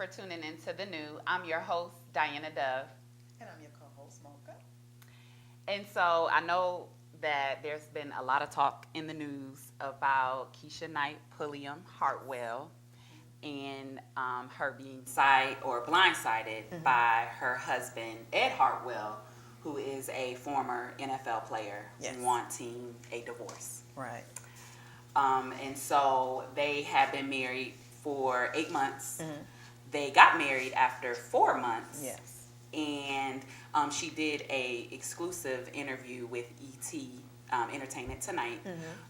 for tuning into The New. I'm your host, Diana Dove. And I'm your co-host, Mocha. And so I know that there's been a lot of talk in the news about Keisha Knight Pulliam Hartwell and her being side or blindsided by her husband, Ed Hartwell, who is a former NFL player wanting a divorce. Right. And so they have been married for 8 months. They got married after 4 months. Yes. And she did a exclusive interview with ET Entertainment Tonight,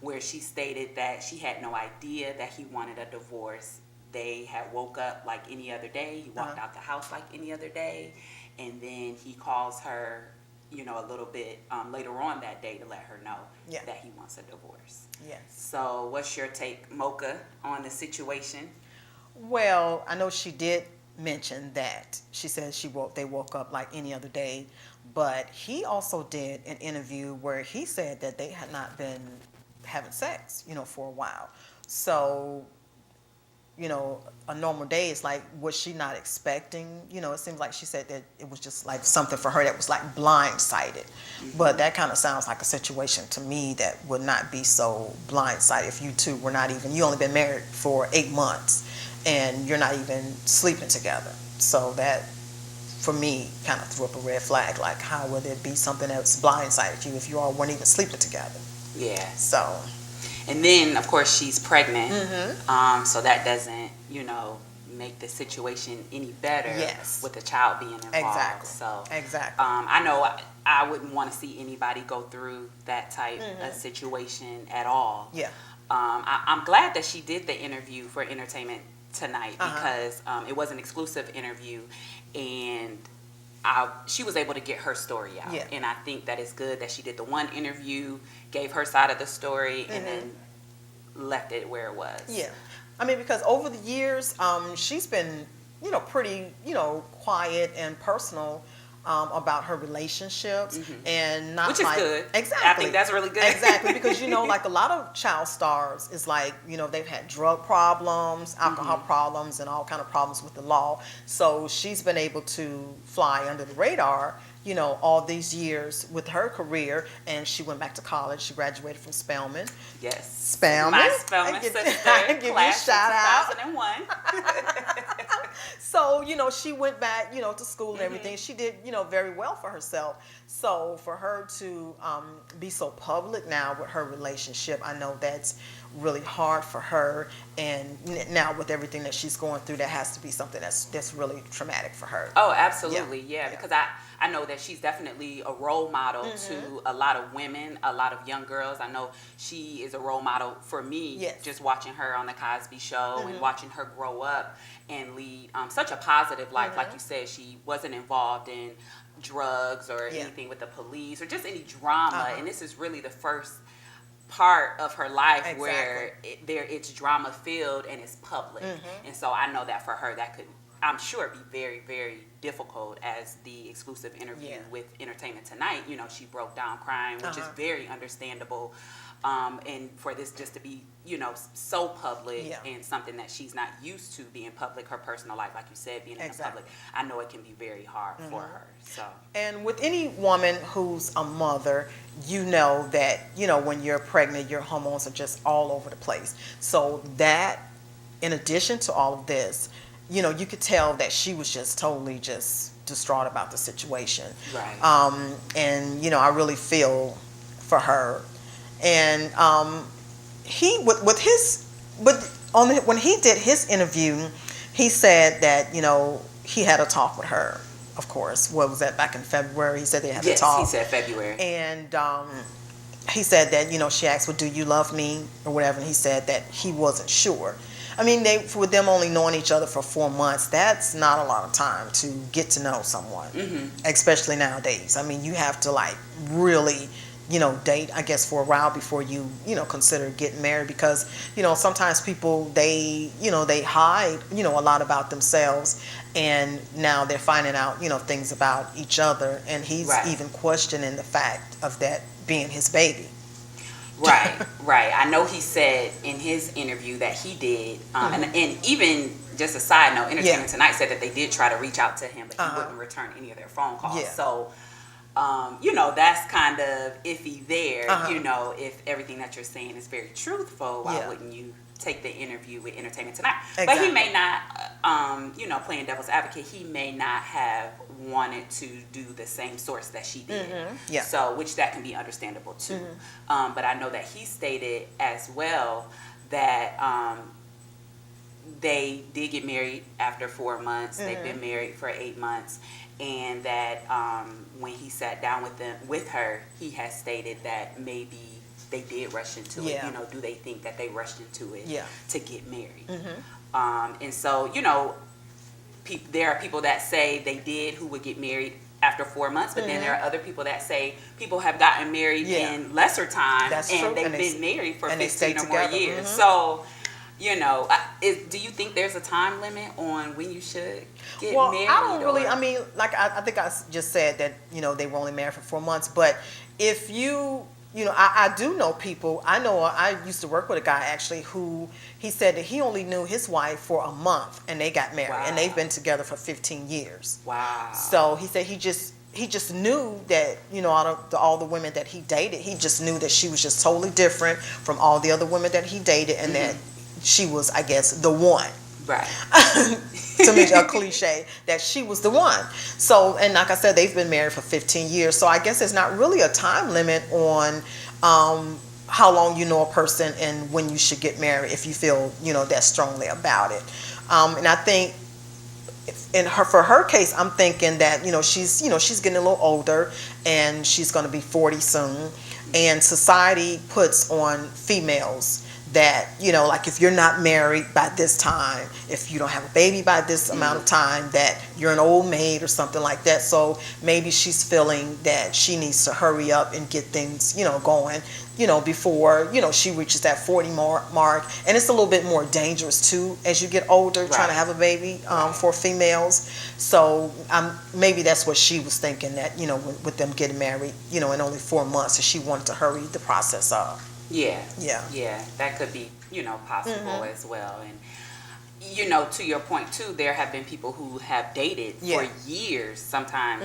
where she stated that she had no idea that he wanted a divorce. They had woke up like any other day. He walked out the house like any other day, and then he calls her, you know, a little bit later on that day to let her know that he wants a divorce. Yes. So, what's your take, Mocha, on the situation? Well, I know she did mention that. She said they woke up like any other day, but he also did an interview where he said that they had not been having sex, you know, for a while. So, you know, a normal day is like, was she not expecting? You know, it seems like she said that it was just like something for her that was like blindsided. But that kind of sounds like a situation to me that would not be so blindsided if you two were not even, you only been married for 8 months and you're not even sleeping together. So that, for me, kind of threw up a red flag. Like, how would it be something that's blindsided you if you all weren't even sleeping together? Yeah. So. And then, of course, she's pregnant. So that doesn't, you know, make the situation any better with the child being involved. Exactly. So exactly. I know I wouldn't want to see anybody go through that type of situation at all. Yeah. I'm glad that she did the interview for Entertainment Tonight because it was an exclusive interview, and she was able to get her story out. Yeah. And I think that it's good that she did the one interview, gave her side of the story, and then left it where it was. Yeah. I mean, because over the years, she's been, you know, pretty, you know, quiet and personal about her relationships, and not which is like, good. Exactly. I think that's really good. Exactly, because you know, like a lot of child stars is like, you know, they've had drug problems, alcohol problems, and all kind of problems with the law. So she's been able to fly under the radar, you know, all these years with her career, and she went back to college. She graduated from Spelman. Yes. Spelman. My Spelman sister. I give you a shout out. 2001. So, you know, she went back, you know, to school and everything. She did, you know, very well for herself. So for her to be so public now with her relationship, I know that's really hard for her. And now with everything that she's going through, that has to be something that's really traumatic for her. Oh, absolutely. Yeah. Because I know that she's definitely a role model to a lot of women, a lot of young girls. I know she is a role model for me, just watching her on the Cosby Show and watching her grow up and lead such a positive life. Like you said, she wasn't involved in drugs or anything with the police or just any drama. And this is really the first part of her life where it's drama filled and it's public. And so I know that for her, that could, I'm sure, be very, very difficult. As the exclusive interview with Entertainment Tonight, you know, she broke down crying, which is very understandable. And for this just to be, you know, so public and something that she's not used to being public, her personal life, like you said, being in the public, I know it can be very hard for her. So. And with any woman who's a mother, you know that, you know, when you're pregnant, your hormones are just all over the place. So that, in addition to all of this, you know, you could tell that she was just totally just distraught about the situation. Right. And, you know, I really feel for her. And when he did his interview, he said that, you know, he had a talk with her. Of course, what was that, back in February? He said they had a talk. Yes, he said February. And he said that, you know, she asked, well, do you love me or whatever? And he said that he wasn't sure. I mean, with them only knowing each other for 4 months, that's not a lot of time to get to know someone, especially nowadays. I mean, you have to like really, you know, date, I guess, for a while before you, you know, consider getting married, because, you know, sometimes people, they hide, you know, a lot about themselves, and now they're finding out, you know, things about each other, and he's even questioning the fact of that being his baby. Right, right. I know he said in his interview that he did, and even just a side note, Entertainment Tonight said that they did try to reach out to him, but he wouldn't return any of their phone calls. Yeah. So, that's kind of iffy there. If everything that you're saying is very truthful, why wouldn't you take the interview with Entertainment Tonight? Exactly. But he may not, playing devil's advocate, he may not have wanted to do the same source that she did. Yeah. So, which that can be understandable too. But I know that he stated as well that they did get married after 4 months. They've been married for 8 months. And that when he sat down with her, he has stated that maybe they did rush into it. Do they think that they rushed into it to get married? And so, there are people that say they did who would get married after 4 months, but then there are other people that say people have gotten married in lesser time. That's and true. They've been married for 15 or more years. So, do you think there's a time limit on when you should get married? I don't really. I mean, like I think I just said that they were only married for 4 months. But if I do know people. I used to work with a guy actually who he said that he only knew his wife for a month and they got married and they've been together for 15 years. Wow. So he said he just knew that out of all the women that he dated, he just knew that she was just totally different from all the other women that he dated, and that she was, I guess, the one. Right. To me, a cliche that she was the one. So, and like I said, they've been married for 15 years. So I guess there's not really a time limit on how long you know a person and when you should get married if you feel that strongly about it. And I think for her case, I'm thinking that she's getting a little older and she's going to be 40 soon, and society puts on females that like if you're not married by this time, if you don't have a baby by this amount of time, that you're an old maid or something like that. So maybe she's feeling that she needs to hurry up and get things going before she reaches that 40 mark. And it's a little bit more dangerous too as you get older, trying to have a baby for females. So maybe that's what she was thinking, that with them getting married in only 4 months, so she wanted to hurry the process up. Yeah, that could be, possible as well. And, to your point too, there have been people who have dated for years, sometimes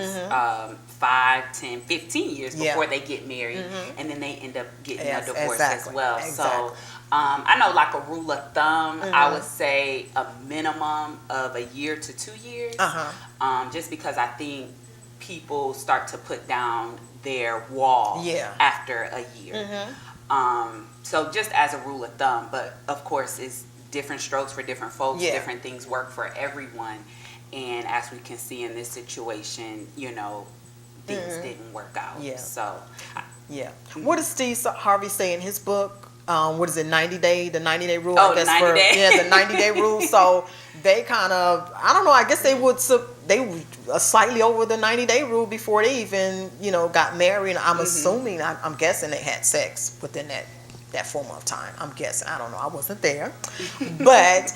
5, 10, 15 years before they get married, and then they end up getting a divorce as well. Exactly. So I know, like a rule of thumb, I would say a minimum of a year to 2 years, just because I think people start to put down their wall after a year. So just as a rule of thumb, but of course it's different strokes for different folks, different things work for everyone. And as we can see in this situation, things didn't work out. So what does Steve Harvey say in his book? What is it, 90-day rule? Oh, the 90 day? Yeah, the 90-day rule. So they kind of, I don't know, I guess they were slightly over the 90-day rule before they even, got married. I'm assuming, I'm guessing they had sex within that 4 month time. I'm guessing. I don't know. I wasn't there. But,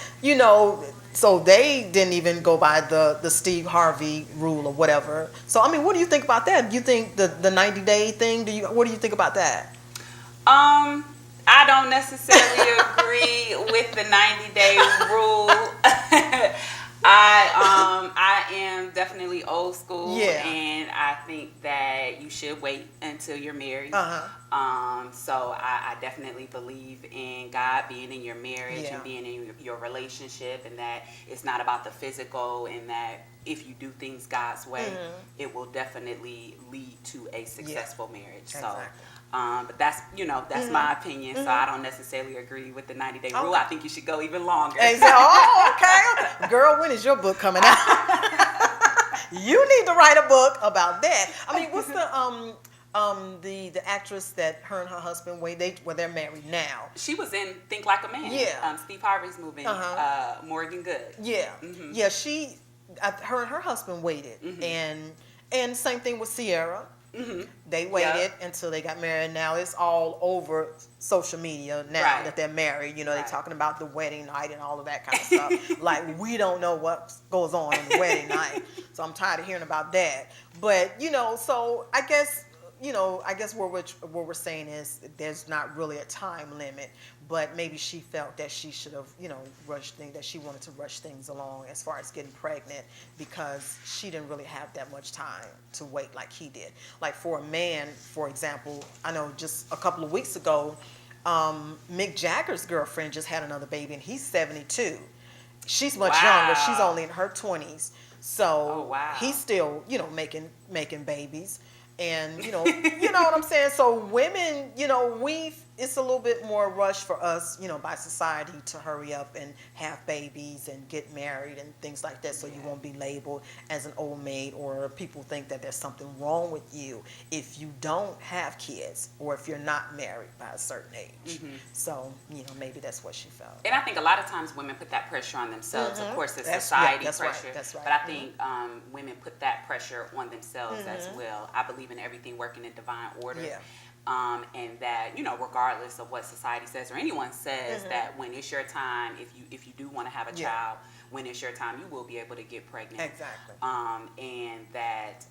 so they didn't even go by the Steve Harvey rule or whatever. So, I mean, what do you think about that? Do you think the 90-day thing, what do you think about that? I don't necessarily agree with the 90-day rule. I am definitely old school, and I think that you should wait until you're married. So I definitely believe in God being in your marriage and being in your relationship, and that it's not about the physical, and that if you do things God's way, it will definitely lead to a successful marriage. Exactly. So. But that's my opinion. So I don't necessarily agree with the 90-day rule. I think you should go even longer. Exactly. Oh, okay. Girl, when is your book coming out? You need to write a book about that. I mean, what's the actress that her and her husband they're married now? She was in Think Like a Man. Yeah. Steve Harvey's movie, Morgan Good. Yeah. Yeah. Her and her husband waited, and same thing with Sierra. They waited until they got married. Now it's all over social media now that they're married. They're talking about the wedding night and all of that kind of stuff. Like, we don't know what goes on the wedding night. So I'm tired of hearing about that. But, so I guess, I guess what we're saying is there's not really a time limit, but maybe she felt that she should have, rushed things, that she wanted to rush things along as far as getting pregnant because she didn't really have that much time to wait like he did. Like for a man, for example, I know just a couple of weeks ago, Mick Jagger's girlfriend just had another baby, and he's 72. She's much younger. She's only in her 20s. So he's still, making babies. And, you know what I'm saying? So women, it's a little bit more rush for us, by society to hurry up and have babies and get married and things like that. So you won't be labeled as an old maid, or people think that there's something wrong with you if you don't have kids or if you're not married by a certain age. Mm-hmm. So, maybe that's what she felt. And I think a lot of times women put that pressure on themselves. Mm-hmm. Of course, it's society pressure. Right, that's right. But I think women put that pressure on themselves as well. I believe in everything working in divine order. Yeah. And that, regardless of what society says or anyone says, that when it's your time, if you do want to have a child, when it's your time, you will be able to get pregnant. Exactly. And that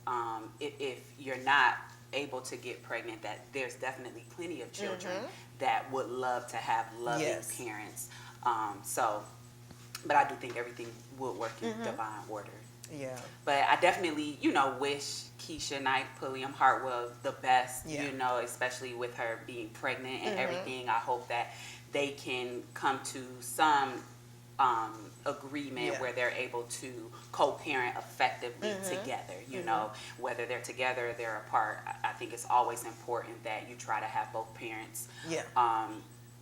if you're not able to get pregnant, that there's definitely plenty of children that would love to have loving parents. But I do think everything would work in divine order. Yeah. But I definitely, wish Keshia Knight, Pulliam Hartwell the best, especially with her being pregnant and everything. I hope that they can come to some agreement where they're able to co-parent effectively together, whether they're together or they're apart. I think it's always important that you try to have both parents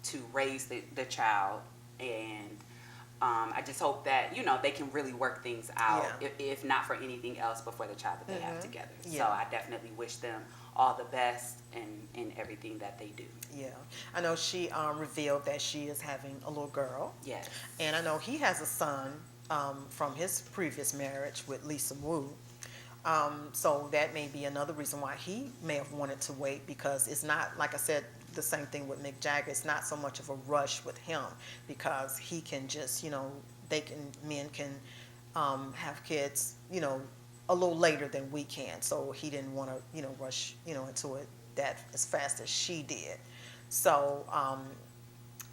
to raise the child. And I just hope that, they can really work things out, if not for anything else, but for the child that they have together. Yeah. So I definitely wish them all the best in everything that they do. Yeah. I know she revealed that she is having a little girl. Yes. And I know he has a son from his previous marriage with Lisa Wu. So that may be another reason why he may have wanted to wait, because it's not, like I said, the same thing with Mick Jagger. It's not so much of a rush with him, because he can just, men can have kids, a little later than we can. So he didn't want to, rush, into it that as fast as she did. So, I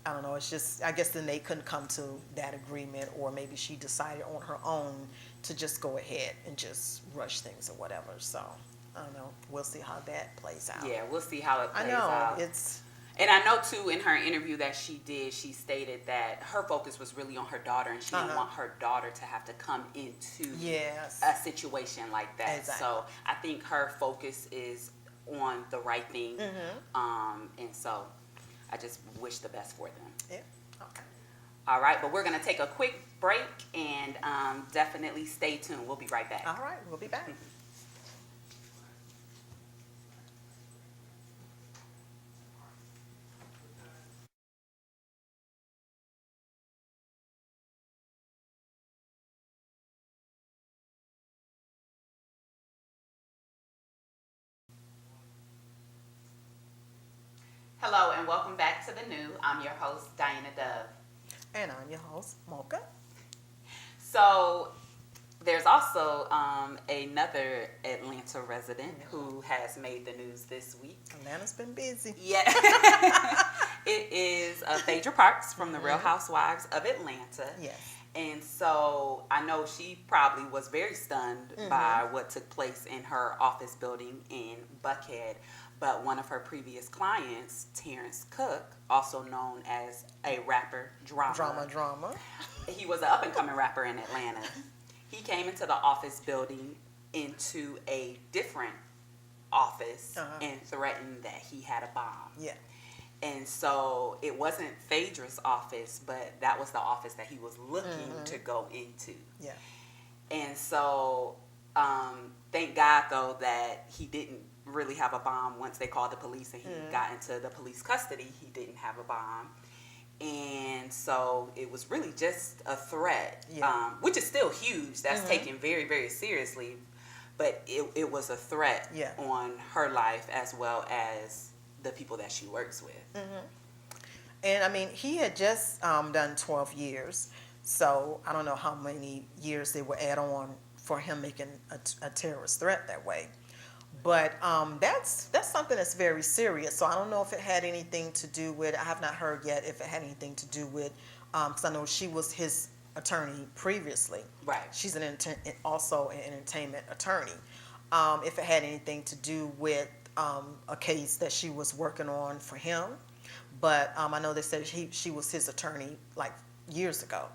don't know. It's just, I guess then they couldn't come to that agreement, or maybe she decided on her own to just go ahead and just rush things or whatever. So, I don't know. We'll see how that plays out. Yeah, we'll see how it plays out. And I know, too, in her interview that she did, she stated that her focus was really on her daughter, and she didn't want her daughter to have to come into a situation like that. Exactly. So I think her focus is on the right thing. And so I just wish the best for them. Yeah. Okay. All right, but we're going to take a quick break, and definitely stay tuned. We'll be right back. All right, we'll be back. Hello, and welcome back to The New. I'm your host, Diana Dove. And I'm your host, Mocha. So, there's also another Atlanta resident who has made the news this week. Atlanta's been busy. Yeah. It is Phaedra Parks from The Real Housewives of Atlanta. Yes. And so I know she probably was very stunned by what took place in her office building in Buckhead. But one of her previous clients, Terrence Cook, also known as a rapper, Drama. He was an up-and-coming rapper in Atlanta. He came into the office building into a different office and threatened that he had a bomb. Yeah. And so it wasn't Phaedra's office, but that was the office that he was looking to go into. Yeah. And so thank God, though, that he didn't really have a bomb. Once they called the police and he got into the police custody, he didn't have a bomb. And so it was really just a threat, which is still huge. That's taken very, very seriously. But it was a threat on her life as well as the people that she works with. And I mean, he had just done 12 years. So I don't know how many years they would add on for him making a terrorist threat that way. But that's something that's very serious. So I don't know if it had anything to do with. I have not heard yet if it had anything to do with. Because I know she was his attorney previously. Right. She's also an entertainment attorney. If it had anything to do with a case that she was working on for him, but I know they said she was his attorney like years ago.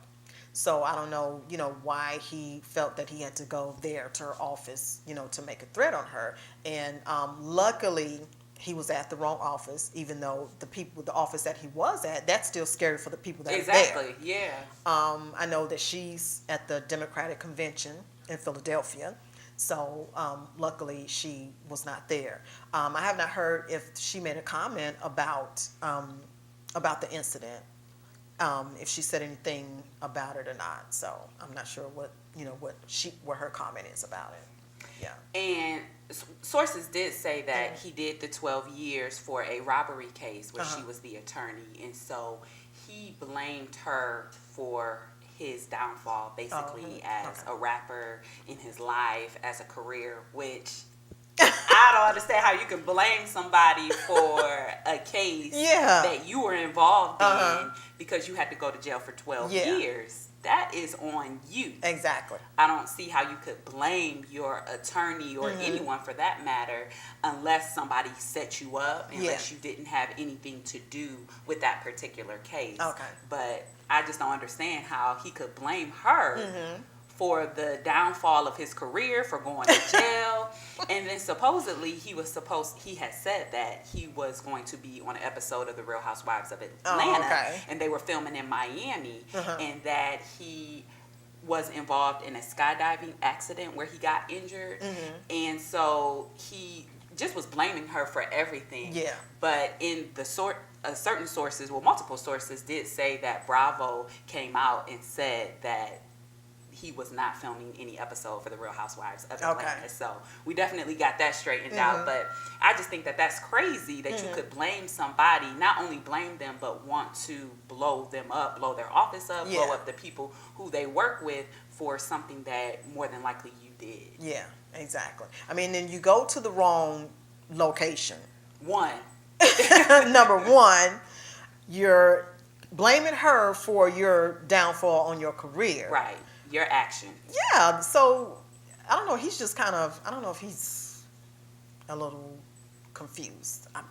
So I don't know, why he felt that he had to go there to her office, to make a threat on her. And luckily, he was at the wrong office, even though the office that he was at, that's still scary for the people that are there. Exactly, yeah. I know that she's at the Democratic Convention in Philadelphia. So luckily, she was not there. I have not heard if she made a comment about the incident. If she said anything about it or not, so I'm not sure what her comment is about it. Yeah. And sources did say that he did the 12 years for a robbery case where she was the attorney, and so he blamed her for his downfall, basically as a rapper in his life, as a career, which I don't understand how you can blame somebody for a case that you were involved in because you had to go to jail for 12 years. That is on you. Exactly. I don't see how you could blame your attorney or anyone for that matter unless somebody set you up, unless you didn't have anything to do with that particular case. Okay. But I just don't understand how he could blame her for the downfall of his career, for going to jail. And then supposedly he had said that he was going to be on an episode of The Real Housewives of Atlanta, and they were filming in Miami, and that he was involved in a skydiving accident where he got injured. And so he just was blaming her for everything. Yeah. But in the certain sources, multiple sources did say that Bravo came out and said that he was not filming any episode for The Real Housewives of Atlanta. So we definitely got that straightened out. But I just think that that's crazy that you could blame somebody, not only blame them, but want to blow them up, blow their office up, blow up the people who they work with for something that more than likely you did. Yeah, exactly. I mean, then you go to the wrong location. Number one, you're blaming her for your downfall on your career. Right. Your action. Yeah, so I don't know. He's just I don't know if he's a little confused. I'm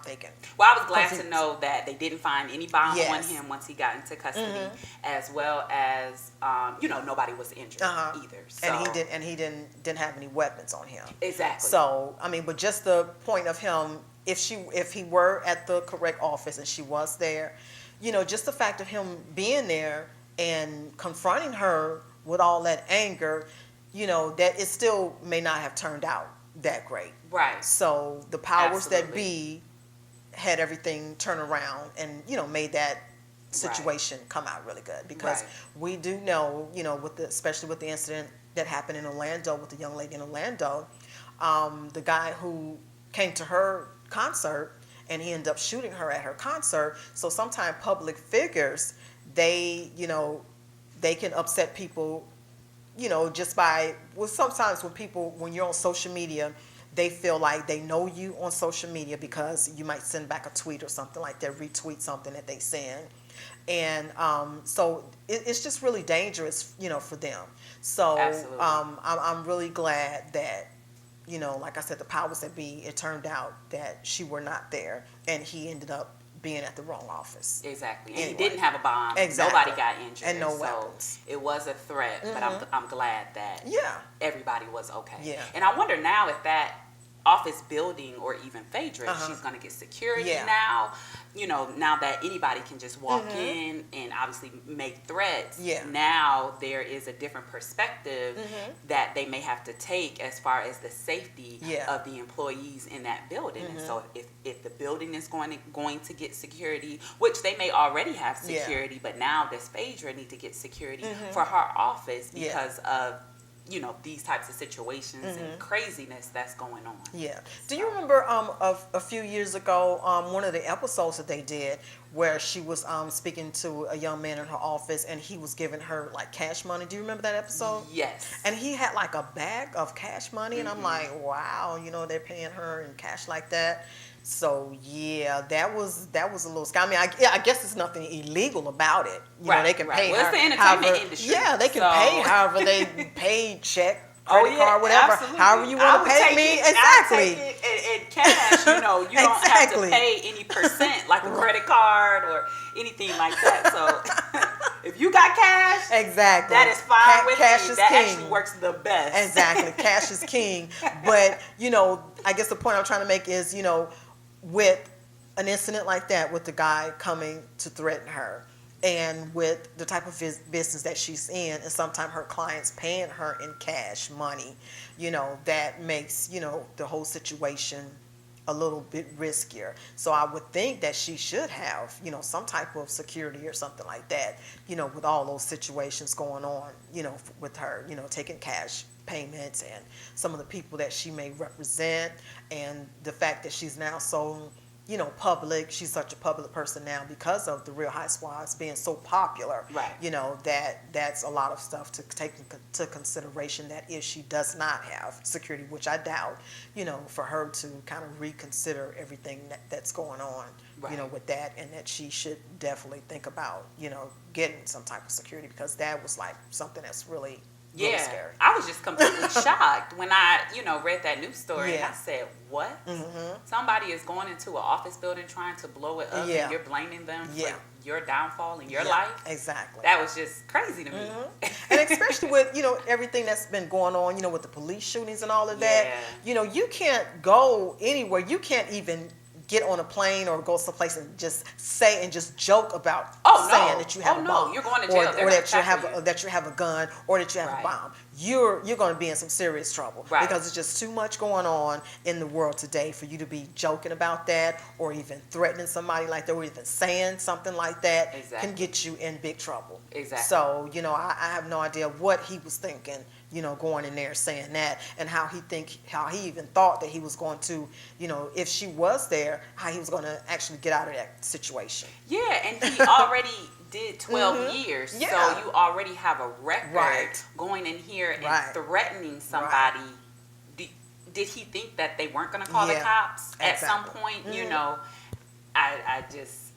thinking. Well, I was glad to know that they didn't find any bomb on him once he got into custody, as well as nobody was injured either. So. And he didn't have any weapons on him. Exactly. So I mean, but just the point of him, if he were at the correct office and she was there, just the fact of him being there and confronting her with all that anger, that it still may not have turned out that great. Right. So the powers that be had everything turn around and, made that situation come out really good. Because we do know, especially with the incident that happened in Orlando with the young lady in Orlando, the guy who came to her concert and he ended up shooting her at her concert. So sometimes public figures, they can upset people, just by, sometimes when you're on social media, they feel like they know you on social media because you might send back a tweet or something like that, retweet something that they send. And so it's just really dangerous, for them. So I'm really glad that, like I said, the powers that be, it turned out that she were not there and he ended up being at the wrong office. Exactly. And he didn't have a bomb. Exactly. Nobody got injured. And no weapons. It was a threat, but I'm glad that everybody was okay. Yeah. And I wonder now if that office building or even Phaedra, she's going to get security now. Now that anybody can just walk in and obviously make threats. Yeah. Now there is a different perspective that they may have to take as far as the safety of the employees in that building. And so if the building is going to get security, which they may already have security, but now does Phaedra need to get security for her office because of these types of situations and craziness that's going on. Yeah. Do you remember a few years ago, one of the episodes that they did where she was speaking to a young man in her office, and he was giving her like cash money. Do you remember that episode? Yes. And he had like a bag of cash money, and I'm like, wow, you know, they're paying her in cash like that. So yeah, that was a little scam. I mean, I guess there's nothing illegal about it. You know, they can pay well, her. It's the entertainment industry. Yeah, they can pay however they pay, check, credit card, whatever. Absolutely. However you want to pay me. Exactly. I take it in cash. You know, you don't have to pay any percent like a credit card or anything like that. So if you got cash, exactly, that is fine with cash me. Is that king. Actually works the best. Exactly, cash is king. But you know, I guess the point I'm trying to make is, you know, with an incident like that, with the guy coming to threaten her, and with the type of business that she's in, and sometimes her clients paying her in cash money, you know, that makes, you know, the whole situation a little bit riskier. So I would think that she should have, you know, some type of security or something like that, you know, with all those situations going on, you know, with her, you know, taking cash payments and some of the people that she may represent, and the fact that she's now so, you know, public. She's such a public person now because of the Real Housewives being so popular. Right. You know, that's a lot of stuff to take into consideration, that if she does not have security, which I doubt, you know, for her to kind of reconsider everything that's going on, you know, with that, and that she should definitely think about, you know, getting some type of security, because that was like something that's really scary. I was just completely shocked when I, you know, read that news story, and I said, what? Somebody is going into an office building trying to blow it up, and you're blaming them for your downfall in your life? Exactly. That was just crazy to me. And especially with, you know, everything that's been going on, you know, with the police shootings and all of that, you know, you can't go anywhere. You can't even get on a plane or go someplace and just say and just joke about saying that you have a bomb. You're going to jail. Or that you have a gun, or that you have a bomb. You're going to be in some serious trouble, because it's just too much going on in the world today for you to be joking about that, or even threatening somebody like that, or even saying something like that can get you in big trouble. Exactly. So, you know, I have no idea what he was thinking, you know, going in there saying that, and how he even thought that he was going to, you know, if she was there, how he was going to actually get out of that situation. Yeah, and he already did 12 years, so you already have a record going in here and threatening somebody. Did he think that they weren't going to call the cops at some point? You know, I just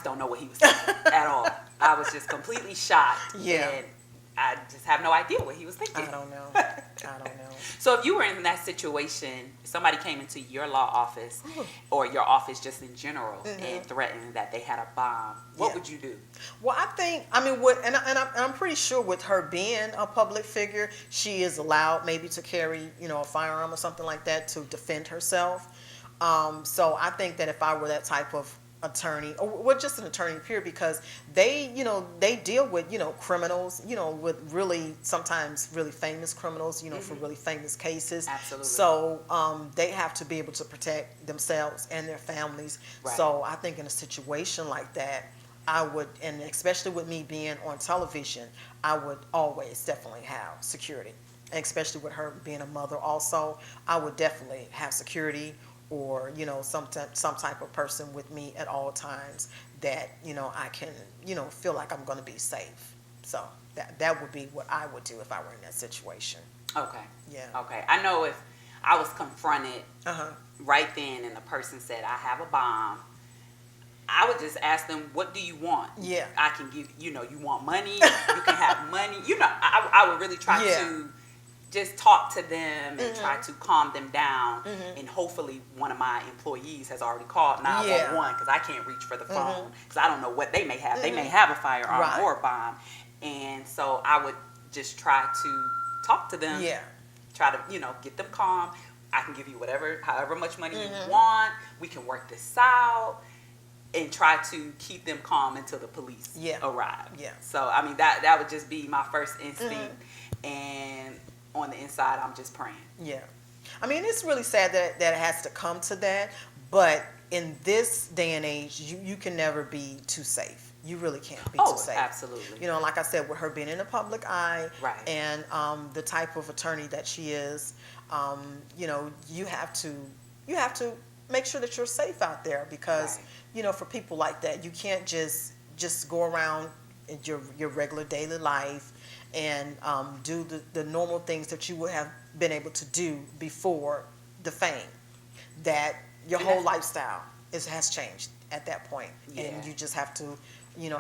don't know what he was thinking at all. I was just completely shocked. And I just have no idea what he was thinking. I don't know. So if you were in that situation, somebody came into your law office or your office just in general and threatened that they had a bomb, what would you do? Well, I'm pretty sure with her being a public figure, she is allowed maybe to carry, you know, a firearm or something like that to defend herself. So I think that if I were that type of attorney, or just an attorney period, because they, you know, they deal with, you know, criminals, you know, with really sometimes really famous criminals, you know, for really famous cases. Absolutely. So they have to be able to protect themselves and their families. So I think in a situation like that, I would, and especially with me being on television, I would always definitely have security. And especially with her being a mother also, I would definitely have security, or, you know, some type of person with me at all times that, you know, I can, you know, feel like I'm going to be safe. So that would be what I would do if I were in that situation. Okay. Yeah. Okay. I know if I was confronted right then and the person said, I have a bomb, I would just ask them, what do you want? Yeah. I can give, you know, you want money? You can have money. You know, I would really try to just talk to them and try to calm them down. And hopefully one of my employees has already called 911, because I can't reach for the phone, because I don't know what they may have. They may have a firearm or a bomb. And so I would just try to talk to them, try to, you know, get them calm. I can give you however much money you want. We can work this out. And try to keep them calm until the police arrive. Yeah. So, I mean, that would just be my first instinct. And on the inside, I'm just praying. Yeah. I mean, it's really sad that it has to come to that. But in this day and age, you can never be too safe. You really can't be too safe. Absolutely. You know, like I said, with her being in the public eye, and the type of attorney that she is, you know, you have to make sure that you're safe out there, because for people like that, you can't just go around in your regular daily life and do the normal things that you would have been able to do before the fame. That your whole lifestyle has changed at that point, and you just have to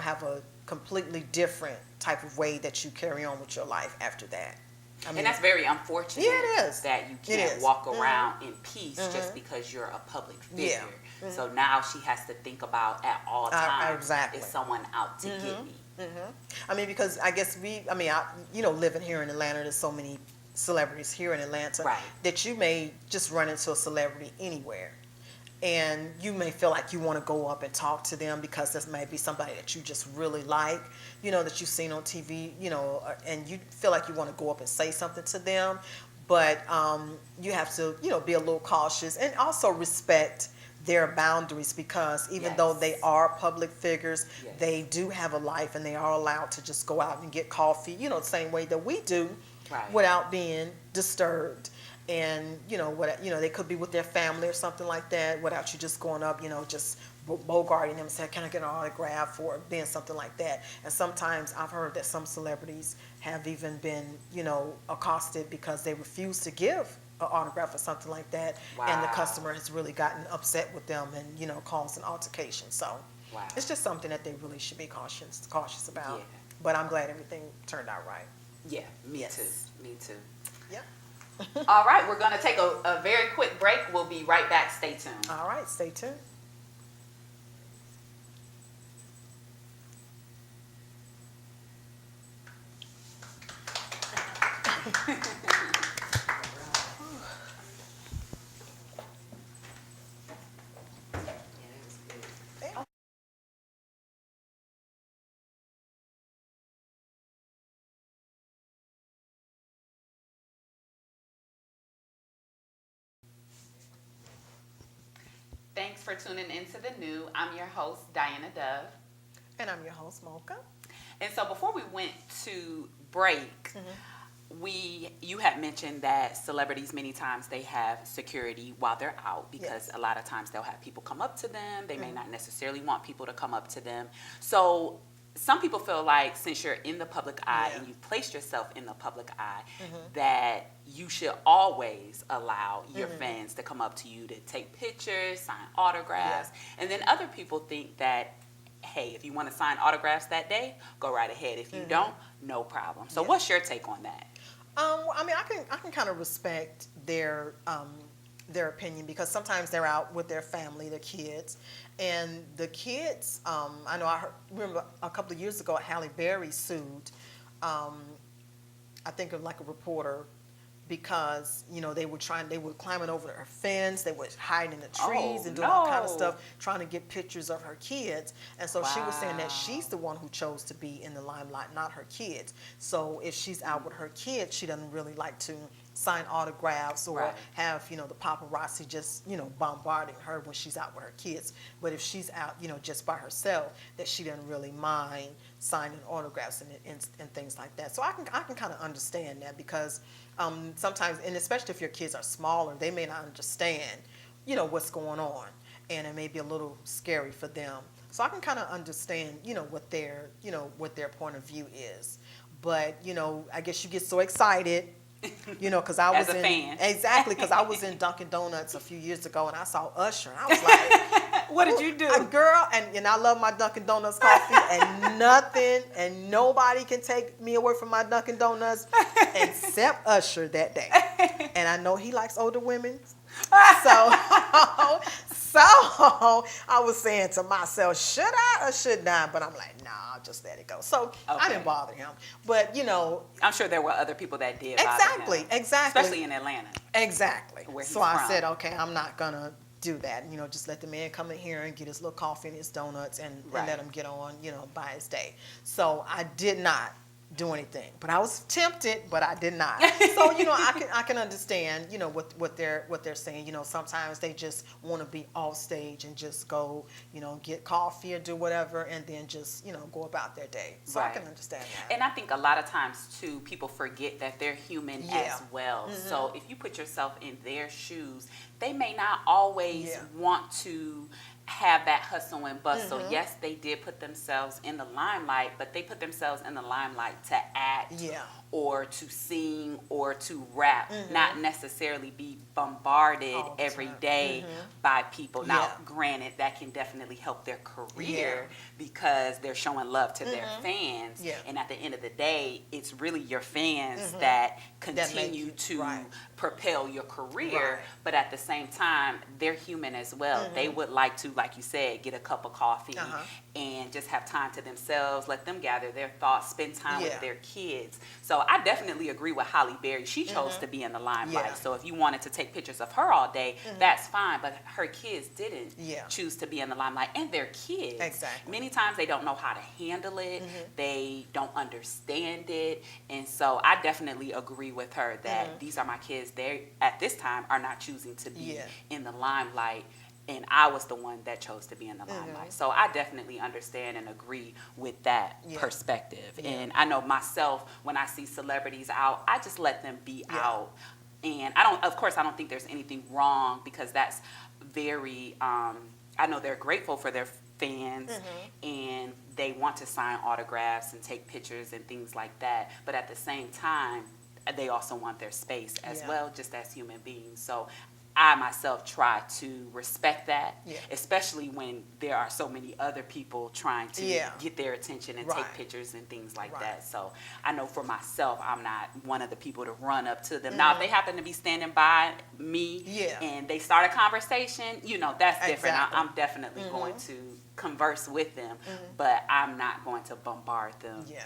have a completely different type of way that you carry on with your life after that. I mean, and that's very unfortunate. Yeah, it is. That you can't walk around in peace just because you're a public figure. So now she has to think about at all times, is someone out to get me? I mean, because I guess living here in Atlanta, there's so many celebrities here in Atlanta that you may just run into a celebrity anywhere. And you may feel like you want to go up and talk to them because this may be somebody that you just really like, that you've seen on TV, and you feel like you want to go up and say something to them. But you have to, be a little cautious and also respect their boundaries, because even though they are public figures, they do have a life, and they are allowed to just go out and get coffee, the same way that we do, without being disturbed. And they could be with their family or something like that, without you just going up, just bogarting them and saying, can I get an autograph, or being something like that. And sometimes I've heard that some celebrities have even been accosted because they refuse to give an autograph or something like that. And the customer has really gotten upset with them and caused an altercation. So it's just something that they really should be cautious about. But I'm glad everything turned out right. Me too. Yeah. All right, we're going to take a very quick break. We'll be right back. Stay tuned. All right, stay tuned. Thanks for tuning into The New. I'm your host, Diana Dove. And I'm your host, Mocha. And so before we went to break, you had mentioned that celebrities, many times they have security while they're out, because a lot of times they'll have people come up to them. They may not necessarily want people to come up to them. So some people feel like, since you're in the public eye and you've placed yourself in the public eye, that you should always allow your fans to come up to you to take pictures, sign autographs. And then other people think that, hey, if you want to sign autographs that day, go right ahead. If you don't, no problem. So what's your take on that? I mean, I can kind of respect their opinion, because sometimes they're out with their family, their kids, and the kids. I know remember a couple of years ago, Halle Berry sued, I think of like a reporter, because they were climbing over her fence, they were hiding in the trees and doing all kind of stuff, trying to get pictures of her kids. And so she was saying that she's the one who chose to be in the limelight, not her kids. So if she's out with her kids, she doesn't really like to sign autographs or have the paparazzi just bombarding her when she's out with her kids. But if she's out just by herself, that she doesn't really mind signing autographs and things like that. So I can kind of understand that, because sometimes, and especially if your kids are smaller, they may not understand what's going on, and it may be a little scary for them. So I can kind of understand what their point of view is. But I guess you get so excited, because I was as a fan. Exactly, because I was in Dunkin' Donuts a few years ago, and I saw Usher, and I was like, what did you do? Girl, and I love my Dunkin' Donuts coffee, and nothing and nobody can take me away from my Dunkin' Donuts except Usher that day. And I know he likes older women. So I was saying to myself, should I or should not? But I'm like, nah, I'll just let it go. So I didn't bother him. But I'm sure there were other people that did. Exactly. Especially in Atlanta. Exactly. Where he's so from. I said, okay, I'm not gonna do that. Just let the man come in here and get his little coffee and his donuts and let him get on, by his day. So I did not do anything. But I was tempted, but I did not. So, I can understand, what they're saying. Sometimes they just want to be off stage and just go, get coffee or do whatever, and then just, go about their day. So I can understand that. And I think a lot of times too, people forget that they're human as well. Mm-hmm. So if you put yourself in their shoes, they may not always want to have that hustle and bustle. Mm-hmm. Yes, they did put themselves in the limelight, but they put themselves in the limelight to act or to sing or to rap, not necessarily be bombarded every day by people. Now, granted, that can definitely help their career because they're showing love to their fans. Yeah. And at the end of the day, it's really your fans that continue to propel your career. Right. But at the same time, they're human as well. They would like to, like you said, get a cup of coffee and just have time to themselves, let them gather their thoughts, spend time with their kids. So I definitely agree with Halle Berry. She chose to be in the limelight. Yeah. So if you wanted to take pictures of her all day, that's fine. But her kids didn't choose to be in the limelight. And they're kids. Exactly. Many times they don't know how to handle it. They don't understand it. And so I definitely agree with her that these are my kids. They, at this time, are not choosing to be in the limelight. And I was the one that chose to be in the limelight. So I definitely understand and agree with that perspective. Yeah. And I know myself, when I see celebrities out, I just let them be out. And of course, I don't think there's anything wrong because that's very, I know they're grateful for their fans and they want to sign autographs and take pictures and things like that. But at the same time, they also want their space as well, just as human beings. So I myself try to respect that, especially when there are so many other people trying to get their attention and take pictures and things like that. So I know for myself, I'm not one of the people to run up to them. Now, if they happen to be standing by me and they start a conversation, that's different. Exactly. I'm definitely going to converse with them, but I'm not going to bombard them. Yeah.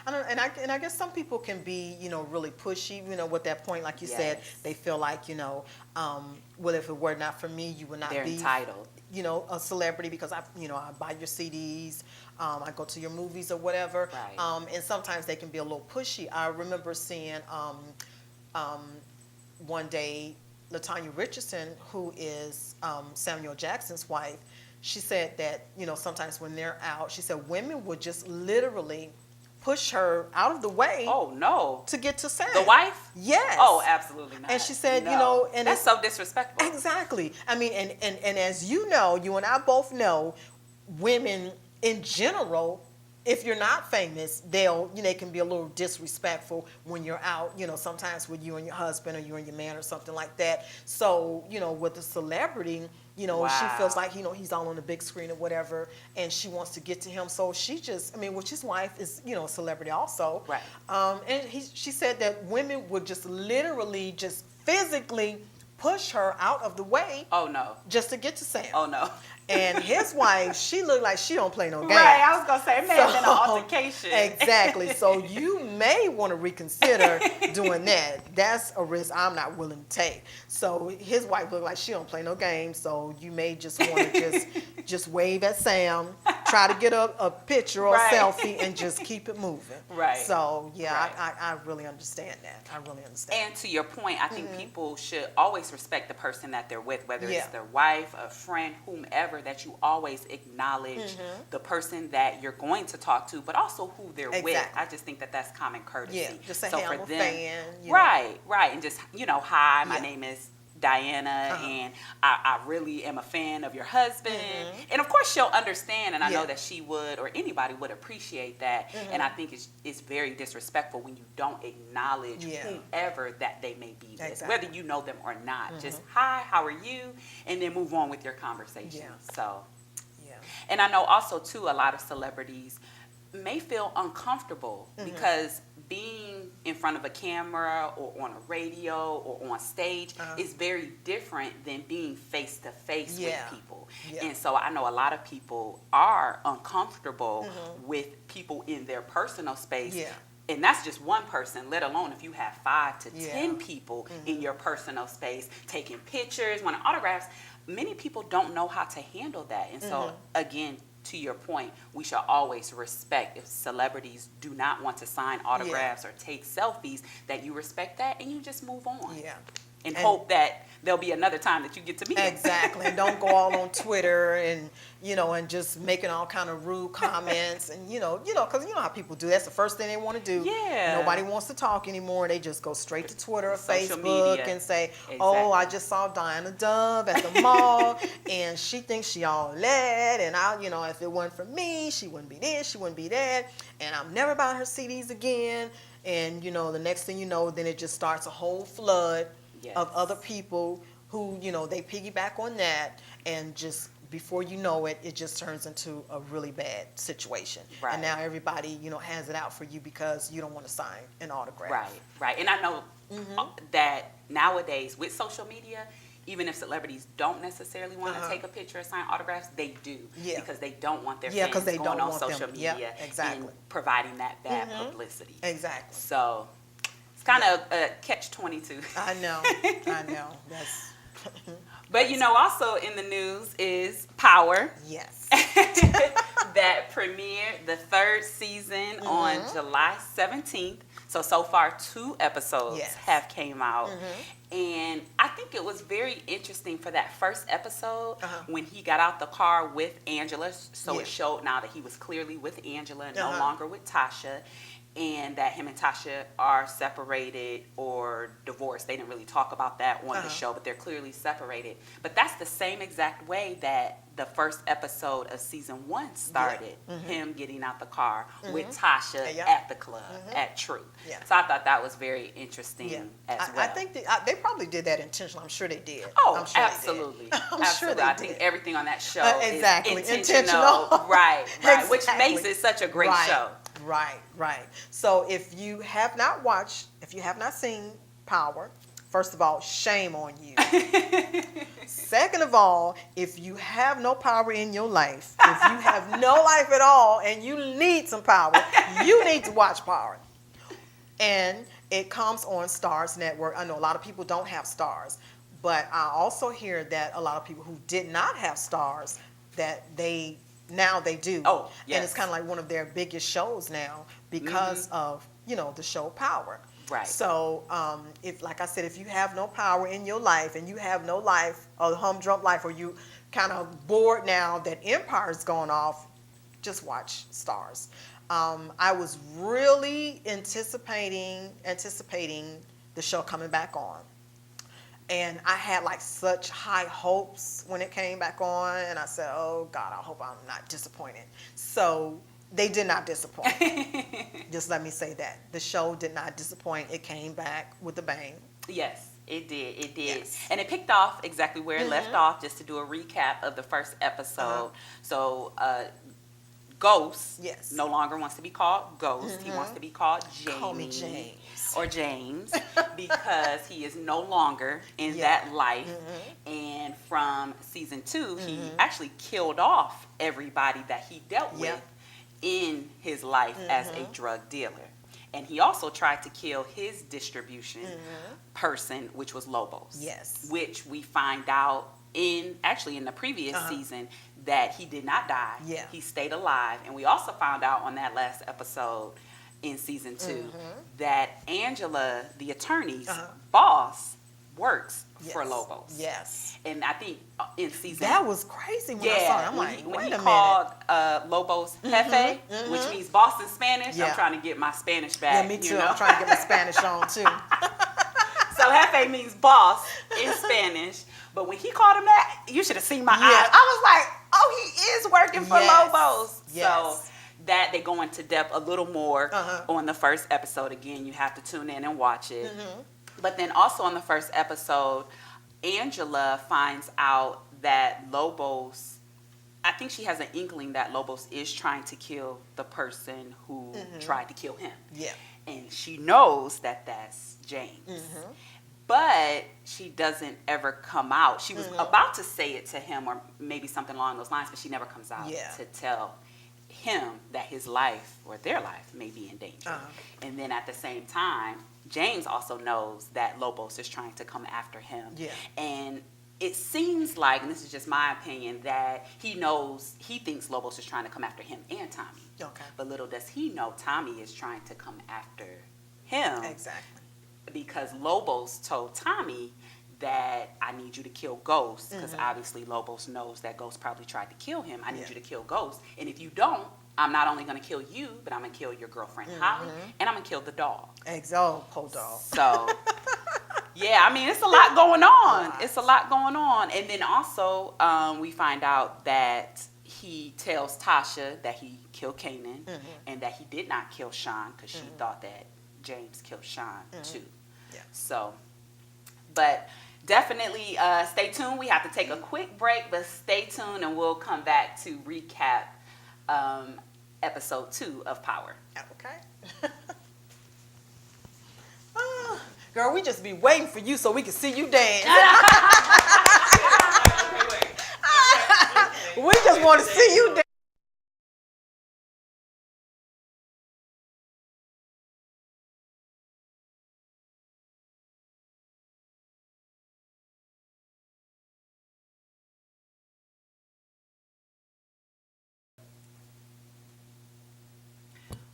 And I guess some people can be, really pushy, with that point, like you said, they feel like, well, if it were not for me, you would not They're be entitled. A celebrity because I buy your CDs, I go to your movies or whatever. Right. And sometimes they can be a little pushy. I remember seeing one day LaTanya Richardson, who is Samuel Jackson's wife, she said that, sometimes when they're out, she said women would just literally push her out of the way. Oh no! To get to Sam. The wife? Yes. Oh, absolutely not. And she said, and that's so disrespectful. Exactly. I mean, and as you know, you and I both know, women in general, if you're not famous, they can be a little disrespectful when you're out. Sometimes with you and your husband or you and your man or something like that. So, with a celebrity. She feels like, he's all on the big screen or whatever, and she wants to get to him. So she just, which his wife is, a celebrity also. Right. And she said that women would just literally just physically push her out of the way. Oh, no. Just to get to Sam. Oh, no. And his wife, she looked like she don't play no games. Right, I was going to say, it may have been an altercation. Exactly. So you may want to reconsider doing that. That's a risk I'm not willing to take. So his wife looked like she don't play no games. So you may just want to just wave at Sam, try to get a picture or a selfie, and just keep it moving. Right. So, I really understand that. I really understand. And to your point, I think people should always respect the person that they're with, whether it's their wife, a friend, whomever, that you always acknowledge the person that you're going to talk to, but also who they're with. I just think that that's common courtesy. Yeah, just say, hey, I'm a fan. Right. And just, hi, my name is Diana, and I really am a fan of your husband. And of course she'll understand, and I know that she would, or anybody would appreciate that. And I think it's very disrespectful when you don't acknowledge whoever that they may be with, whether you know them or not. Just, hi, how are you? And then move on with your conversation. So, and I know also too, a lot of celebrities may feel uncomfortable because being in front of a camera or on a radio or on stage is very different than being face to face with people. And so I know a lot of people are uncomfortable with people in their personal space. And that's just one person, let alone if you have 5 to 10 people in your personal space taking pictures, wanting autographs. Many people don't know how to handle that. And so, again, to your point, we should always respect if celebrities do not want to sign autographs or take selfies, that you respect that and you just move on. Yeah. And hope that there'll be another time that you get to meet them. Exactly. And don't go all on Twitter and, and just making all kind of rude comments and, because you know how people do. That's the first thing they want to do. Yeah. Nobody wants to talk anymore. They just go straight to Twitter or Social Facebook media. and say, Exactly. oh, I just saw Diana Dove at the mall and she thinks she all that. And if it wasn't for me, she wouldn't be this, she wouldn't be that. And I'm never buying her CDs again. And, the next thing you know, then it just starts a whole flood of other people who, they piggyback on that, and just before you know it, it just turns into a really bad situation. Right. And now everybody, has it out for you because you don't want to sign an autograph. Right. And I know that nowadays with social media, even if celebrities don't necessarily want to take a picture or sign autographs, they do. Yeah. Because they don't want their Yeah, fans they going don't on want social them. media Yep, exactly. and providing that bad publicity. Exactly. So it's kind of a catch-22. I know. That's But also in the news is Power. yes. That premiered the third season on July 17th. So far 2 episodes have came out. And I think it was very interesting for that first episode when he got out the car with Angela. So it showed now that he was clearly with Angela, no longer with Tasha. And that him and Tasha are separated or divorced. They didn't really talk about that on the show, but they're clearly separated. But that's the same exact way that the first episode of season 1 started. Him getting out the car with Tasha at the club, at Truth. Yeah. So I thought that was very interesting as well. I think they probably did that intentionally. I'm sure they did. Oh, I'm sure absolutely. I'm absolutely. sure they I did. think everything on that show exactly. is intentional. Right. Exactly. Which makes it such a great show. Right. So if you have not seen Power, first of all, shame on you. Second of all, if you have no power in your life, if you have no life at all and you need some power, you need to watch Power. And it comes on Starz Network. I know a lot of people don't have Starz, but I also hear that a lot of people who did not have Starz, that now they do. Oh, yes. And it's kind of like one of their biggest shows now because of, the show Power. Right. So, like I said, if you have no power in your life and you have no life, a humdrum life, or you kind of bored now that Empire's gone off, just watch Starz. I was really anticipating the show coming back on. And I had like such high hopes when it came back on, and I said, oh God, I hope I'm not disappointed. So they did not disappoint. Just let me say that. The show did not disappoint. It came back with a bang. Yes, it did. Yes. And it picked off exactly where it left off, just to do a recap of the first episode. So Ghost no longer wants to be called Ghost. He wants to be called Jamie. Call me James. Or James, because he is no longer in that life. And from season 2, he actually killed off everybody that he dealt with in his life as a drug dealer. And he also tried to kill his distribution person, which was Lobos. Yes. Which we find out in the previous season that he did not die. Yeah. He stayed alive. And we also found out on that last episode in season 2 that Angela, the attorney's boss, works for Lobos. Yes. And I think in season... That was crazy when I saw it. I'm like, when wait he a minute. called Lobos Jefe, which means boss in Spanish, Yeah. I'm trying to get my Spanish back. Yeah, me too. I'm trying to get my Spanish on too. So Jefe means boss in Spanish. But when he called him that, you should have seen my eyes. I was like, oh, he is working for Lobos. Yes. So that they go into depth a little more on the first episode. Again, you have to tune in and watch it. But then also on the first episode, Angela finds out that Lobos, I think she has an inkling that Lobos is trying to kill the person who tried to kill him. Yeah. And she knows that that's James. But she doesn't ever come out. She was about to say it to him or maybe something along those lines, but she never comes out to tell him that his life or their life may be in danger. And then at the same time, James also knows that Lobos is trying to come after him. Yeah. And it seems like, and this is just my opinion, that he thinks Lobos is trying to come after him and Tommy. Okay. But little does he know Tommy is trying to come after him. Exactly. Because Lobos told Tommy that I need you to kill Ghost, because obviously Lobos knows that Ghost probably tried to kill him. I need you to kill Ghost. And if you don't, I'm not only going to kill you, but I'm going to kill your girlfriend Holly, and I'm going to kill the dog. Poor dog. So, yeah, I mean, it's a lot going on. It's a lot going on. And then also, we find out that he tells Tasha that he killed Kanan and that he did not kill Sean, because she thought that James killed Sean too. Yeah. So, but definitely stay tuned. We have to take a quick break, but stay tuned and we'll come back to recap episode 2 of Power. Okay. Girl, we just be waiting for you so we can see you dance. We just want to see you dance.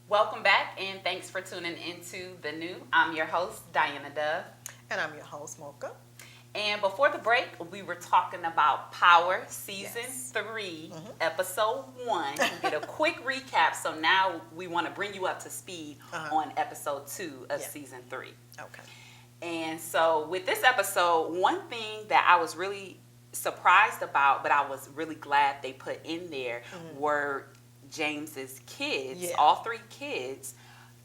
Welcome back, and thanks for tuning into The New. I'm your host, Diana Dove. And I'm your host, Mocha. And before the break, we were talking about Power Season 3, Episode 1. We did a quick recap, so now we want to bring you up to speed on Episode 2 of Season 3. Okay. And so with this episode, one thing that I was really surprised about, but I was really glad they put in there, were James's kids. Yeah. All 3 kids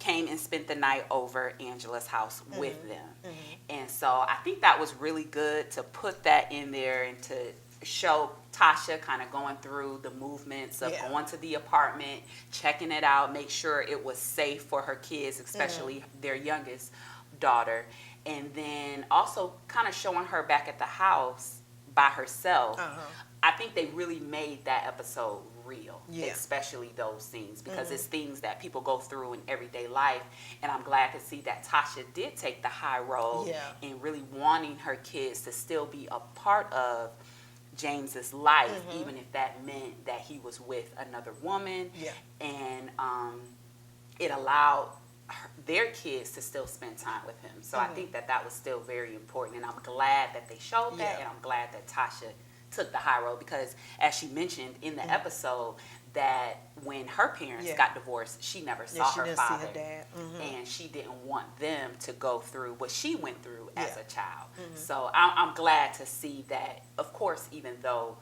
came and spent the night over Angela's house with them. And so I think that was really good to put that in there and to show Tasha kind of going through the movements of going to the apartment, checking it out, make sure it was safe for her kids, especially their youngest daughter. And then also kind of showing her back at the house by herself. I think they really made that episode real, especially those things, because it's things that people go through in everyday life. And I'm glad to see that Tasha did take the high road in really wanting her kids to still be a part of James's life, even if that meant that he was with another woman. And it allowed their kids to still spend time with him. So I think that that was still very important. And I'm glad that they showed that, and I'm glad that Tasha took the high road, because as she mentioned in the episode, that when her parents got divorced, she never saw her father, see her dad. and she didn't want them to go through what she went through as a child. So I'm glad to see that, of course, even though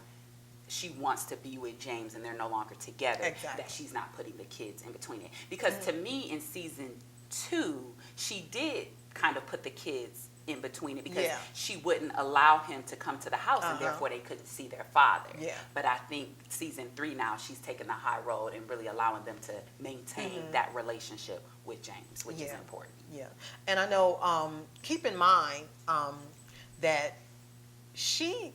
she wants to be with James and they're no longer together, that she's not putting the kids in between it. Because to me, in season 2, she did kind of put the kids in between it, because she wouldn't allow him to come to the house, and therefore they couldn't see their father. But I think season 3 now, she's taking the high road and really allowing them to maintain that relationship with James, which is important. And I know, keep in mind that she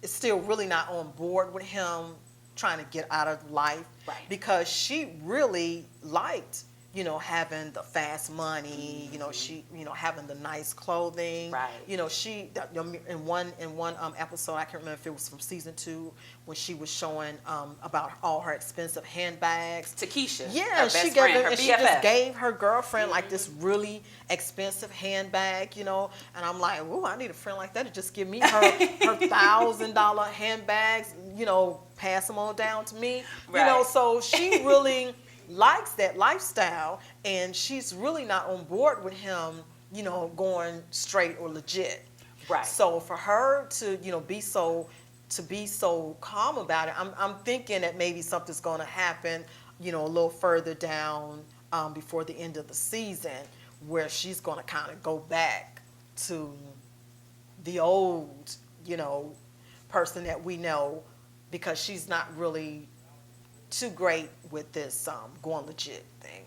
is still really not on board with him trying to get out of life, because she really liked, you know, having the fast money, you know, she, you know, having the nice clothing, you know, she, in one episode, I can't remember if it was from season 2, when she was showing about all her expensive handbags to Keisha, yeah, she gave it, and she just gave her girlfriend like this really expensive handbag, you know, and I'm like, ooh, I need a friend like that to just give me her $1,000 handbags, you know, pass them on down to me, you know, so she really likes that lifestyle, and she's really not on board with him, you know, going straight or legit. So for her to, you know, be so calm about it, I'm thinking that maybe something's going to happen, you know, a little further down before the end of the season, where she's going to kind of go back to the old, you know, person that we know, because she's not really too great with this going legit thing.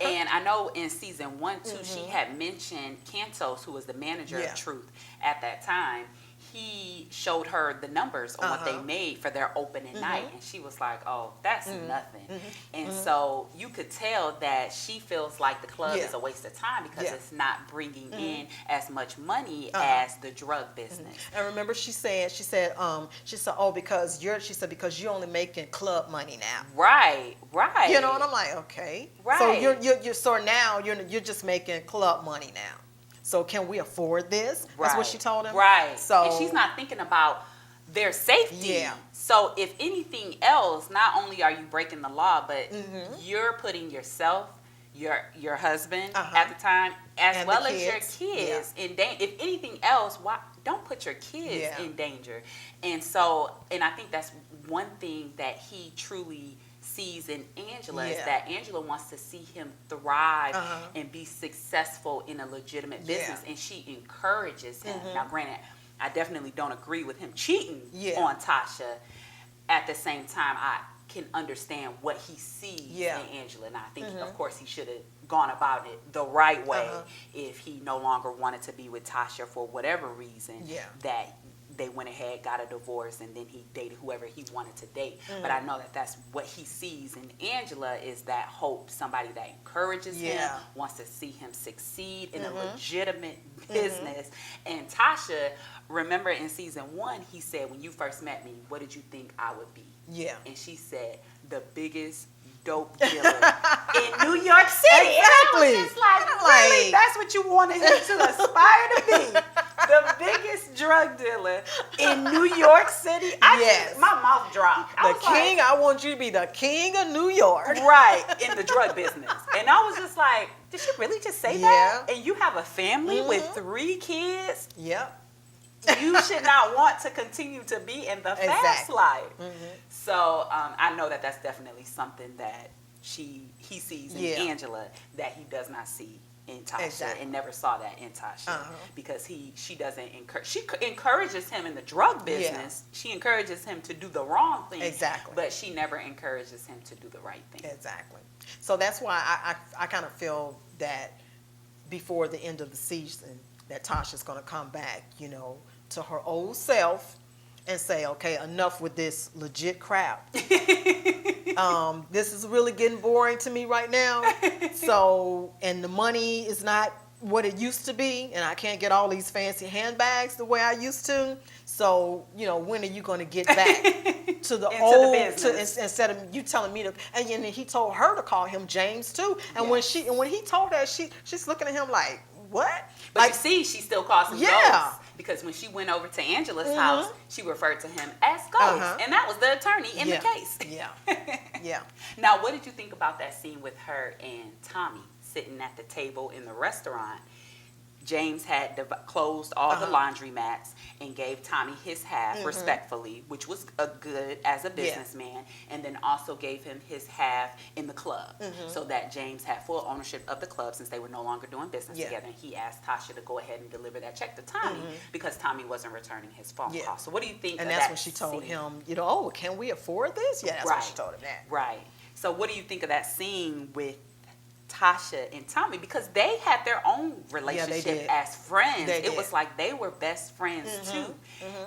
And I know in season 1 too, she had mentioned Cantos, who was the manager of Truth at that time. he showed her the numbers on what they made for their opening night, and she was like, oh, that's nothing. And so you could tell that she feels like the club is a waste of time because it's not bringing in as much money as the drug business. And remember she said, oh, because you're only making club money now. Right. You know, and I'm like, okay. Right. So now you're just making club money now. So can we afford this? That's what she told him. Right. So and she's not thinking about their safety. Yeah. So if anything else, not only are you breaking the law, but you're putting yourself, your husband at the time, as well as your kids in danger. If anything else, why don't put your kids in danger? And so, and I think that's one thing that he truly sees in Angela is that Angela wants to see him thrive and be successful in a legitimate business, and she encourages him. Now, granted, I definitely don't agree with him cheating on Tasha. At the same time, I can understand what he sees in Angela, and I think, of course, he should have gone about it the right way if he no longer wanted to be with Tasha for whatever reason. That they went ahead, got a divorce, and then he dated whoever he wanted to date. But I know that that's what he sees in Angela is that hope, somebody that encourages him, wants to see him succeed in a legitimate business. And Tasha, remember in season 1, he said, when you first met me, what did you think I would be? Yeah. And she said, the biggest dope dealer in New York City. Exactly. And I was just like, really? That's what you wanted him to aspire to be? The biggest drug dealer in New York City? My mouth dropped. I want you to be the king of New York. Right, in the drug business. And I was just like, did she really just say that? And you have a family with 3 kids? Yep. You should not want to continue to be in the fast life. So I know that that's definitely something that he sees in Angela that he does not see in Tasha, and never saw that in Tasha, because she doesn't encourage. She encourages him in the drug business. She encourages him to do the wrong thing. But she never encourages him to do the right thing. So that's why I kind of feel that before the end of the season that Tasha's going to come back, you know, to her old self and say, okay, enough with this legit crap. This is really getting boring to me right now. So, and the money is not what it used to be, and I can't get all these fancy handbags the way I used to. So, you know, when are you going to get back to the old, instead of you telling me to, and then he told her to call him James too. And when he told her, she's looking at him like, what? But like, you see, she still calls him Ghost, because when she went over to Angela's house, she referred to him as Ghost, and that was the attorney in the case. Now, what did you think about that scene with her and Tommy sitting at the table in the restaurant? James had closed all the laundry mats and gave Tommy his half respectfully, which was good as a businessman, and then also gave him his half in the club, so that James had full ownership of the club since they were no longer doing business together. And he asked Tasha to go ahead and deliver that check to Tommy because Tommy wasn't returning his phone call. So what do you think and of that's that when she told scene? him, you know, oh, can we afford this? Yeah, that's when she told him that. Right. So what do you think of that scene with Tasha and Tommy, because they had their own relationship as friends. It was like they were best friends too.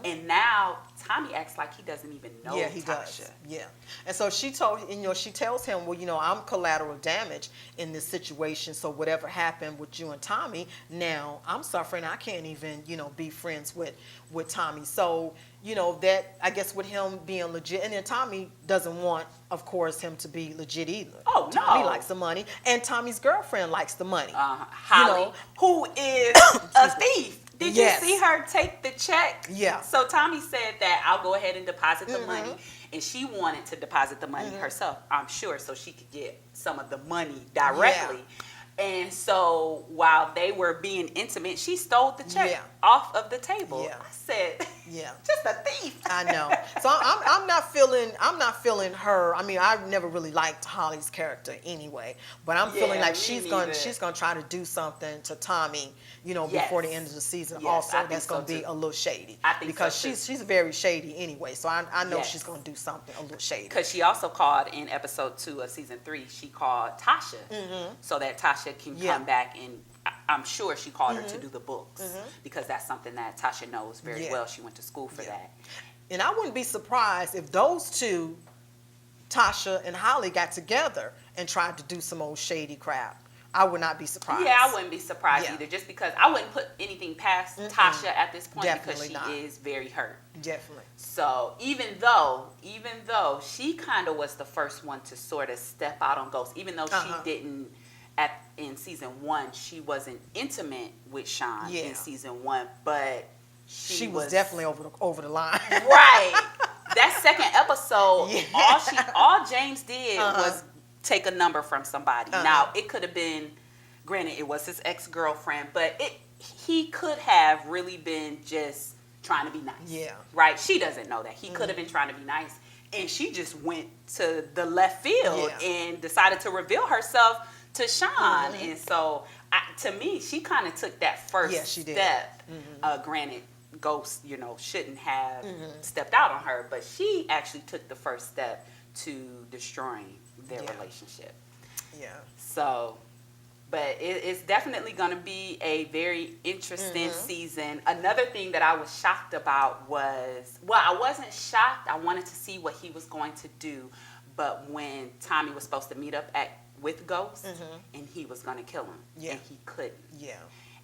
And now Tommy acts like he doesn't even know he Tasha. does. Yeah. And so she tells him, well, you know, I'm collateral damage in this situation. So whatever happened with you and Tommy, now I'm suffering. I can't even, you know, be friends with Tommy. So, you know, that, I guess with him being legit, and then Tommy doesn't want, of course, him to be legit either. Oh, no. Tommy likes the money, and Tommy's girlfriend likes the money. Holly, you know? Who is a thief. Did you see her take the check? Yeah. So Tommy said that I'll go ahead and deposit the money, and she wanted to deposit the money herself, I'm sure, so she could get some of the money directly. And so while they were being intimate, she stole the check off of the table. I said, just a thief. I know. So I'm not feeling her. I mean, I never really liked Holly's character anyway, but I'm feeling like she's gonna try to do something to Tommy, you know, before the end of the season. Also, that's gonna be a little shady. I think because so, she's very shady anyway. So I know she's gonna do something a little shady. Because she also called in episode 2 of season 3. She called Tasha so that Tasha can come back and I'm sure she called her to do the books because that's something that Tasha knows very well. She went to school for that. And I wouldn't be surprised if those two, Tasha and Holly, got together and tried to do some old shady crap. I would not be surprised. Yeah, I wouldn't be surprised either, just because I wouldn't put anything past Tasha at this point. Definitely because she is very hurt. Definitely. So even though she kind of was the first one to sort of step out on Ghost, even though she didn't in season 1, she wasn't intimate with Sean in season 1, but she was definitely over the line. Right. That second episode, all James did was take a number from somebody. Now, it could have been, granted, it was his ex-girlfriend, but he could have really been just trying to be nice. Yeah. Right? She doesn't know that. He could have been trying to be nice. And she just went to the left field and decided to reveal herself to Sean. And so, to me, she kind of took that first step. Granted, Ghost, shouldn't have stepped out on her, but she actually took the first step to destroying their relationship. Yeah. So, but it's definitely going to be a very interesting season. Another thing that I was shocked about was, I wasn't shocked. I wanted to see what he was going to do, but when Tommy was supposed to meet up with Ghost, and he was going to kill him, and he couldn't. Yeah.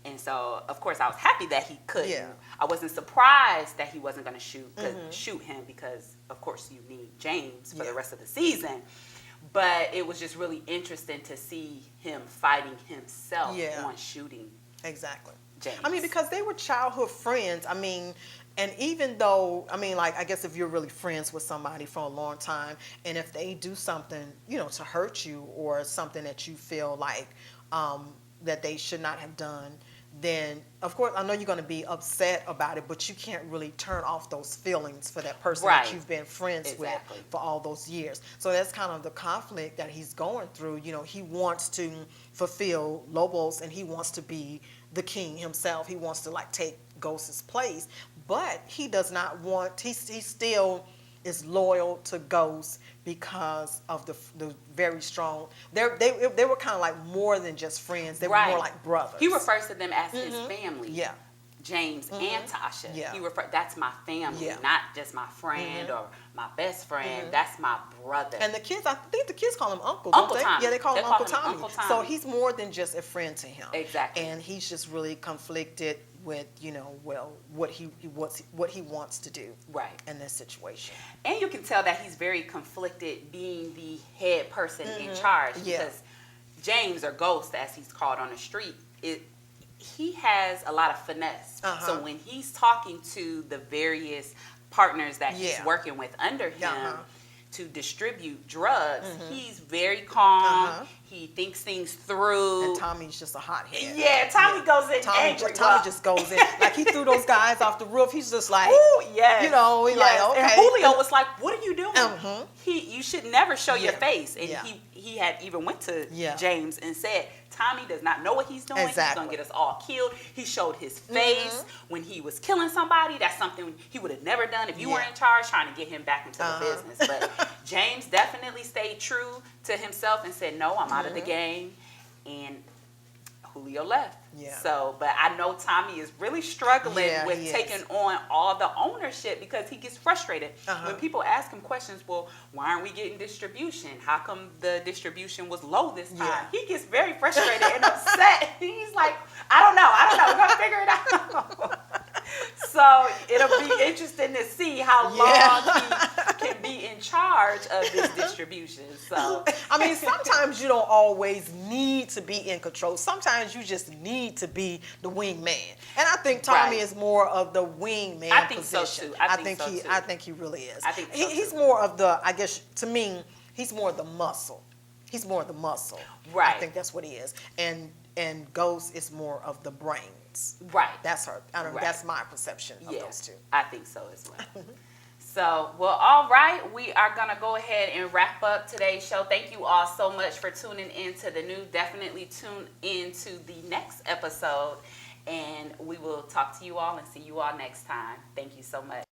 And so, of course, I was happy that he couldn't. Yeah. I wasn't surprised that he wasn't going to shoot him because, of course, you need James for the rest of the season. But it was just really interesting to see him fighting himself on shooting. Exactly. James. I mean, because they were childhood friends. I mean, and even though, I guess if you're really friends with somebody for a long time, and if they do something, to hurt you or something that you feel like that they should not have done, then of course I know you're going to be upset about it, but you can't really turn off those feelings for that person that you've been friends with for all those years. So that's kind of the conflict that he's going through. He wants to fulfill Lobos and he wants to be the king himself. He wants to take Ghost's place, but he does not want, he still is loyal to Ghost because of the very strong. They were kind of like more than just friends. They were more like brothers. He refers to them as his family. Yeah. James and Tasha. Yeah. That's my family, not just my friend or my best friend. That's my brother. And the kids, I think the kids call him Uncle. Uncle Tommy. Yeah, they call him Uncle Tommy. So he's more than just a friend to him. Exactly. And he's just really conflicted with what he wants to do in this situation. And you can tell that he's very conflicted being the head person in charge because James, or Ghost as he's called on the street, he has a lot of finesse. So when he's talking to the various partners that he's working with under him to distribute drugs, he's very calm. He thinks things through. And Tommy's just a hothead. Yeah, Tommy goes in angry. Tommy just goes in. Like he threw those guys off the roof. He's just like, ooh, yes. He's like, okay. And Julio was like, what are you doing? You should never show your face. And he had even went to James and said, Tommy does not know what he's doing. Exactly. He's going to get us all killed. He showed his face when he was killing somebody. That's something he would have never done if you were in charge, trying to get him back into the business. But James definitely stayed true to himself and said, no, I'm out of the game. And Julio left. Yeah. So, but I know Tommy is really struggling with taking on all the ownership because he gets frustrated. When people ask him questions, well, why aren't we getting distribution? How come the distribution was low this time? He gets very frustrated and upset. He's like, I don't know. We're going to figure it out. So it'll be interesting to see how long he can be in charge of this distribution. So sometimes you don't always need to be in control. Sometimes you just need to be the wingman. And I think Tommy is more of the wingman position. So too. I think he really is. I think he's more of the, I guess to me, he's more of the muscle. He's more of the muscle. Right. I think that's what he is. And Ghost is more of the brains. Right. That's her. That's my perception of those two. I think so as well. So, well, all right. We are going to go ahead and wrap up today's show. Thank you all so much for tuning in to the new. Definitely tune in to the next episode. And we will talk to you all and see you all next time. Thank you so much.